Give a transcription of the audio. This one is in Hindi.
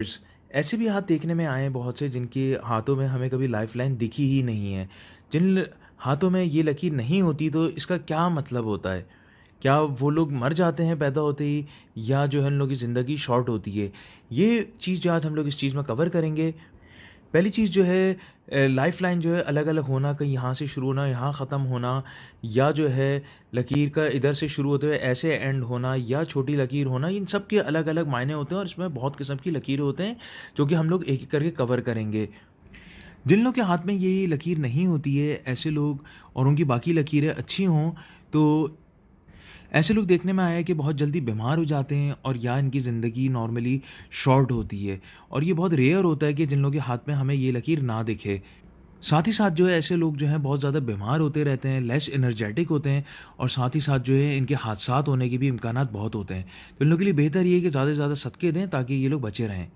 स ऐसे भी हाथ देखने में आए हैं बहुत से जिनके हाथों में हमें कभी लाइफ़लाइन दिखी ही नहीं है। जिन हाथों में ये लकीर नहीं होती तो इसका क्या मतलब होता है? क्या वो लोग मर जाते हैं पैदा होते ही या जो है उन लोगों की ज़िंदगी शॉर्ट होती है? ये चीज़ जो आज हम लोग इस चीज़ में कवर करेंगे। पहली चीज़ जो है लाइफ़लाइन जो है अलग-अलग होना, कहीं यहाँ से शुरू होना, यहाँ ख़त्म होना या जो है लकीर का इधर से शुरू होते हुए ऐसे एंड होना या छोटी लकीर होना, इन सब के अलग-अलग मायने होते हैं और इसमें बहुत किस्म की लकीरें होते हैं, जो कि हम लोग एक-एक करके कवर करेंगे। जिन लोग के हाथ में ये लकीर नहीं होती है, ऐसे लोग और उनकी बाकी लकीरें अच्छी हों, तो ऐसे लोग देखने में आया है कि बहुत जल्दी बीमार हो जाते हैं और या इनकी ज़िंदगी नॉर्मली शॉर्ट होती है और ये बहुत रेयर होता है कि जिन लोगों के हाथ में हमें ये लकीर ना दिखे। साथ ही साथ जो है ऐसे लोग जो हैं बहुत ज़्यादा बीमार होते रहते हैं, लेस एनर्जेटिक होते हैं और साथ ही साथ जो है इनके हादसात होने के भी इम्कानात बहुत होते हैं। तो इन लोगों के लिए बेहतर ये है कि ज़्यादा से ज़्यादा सदके दें ताकि ये लोग बचे रहें।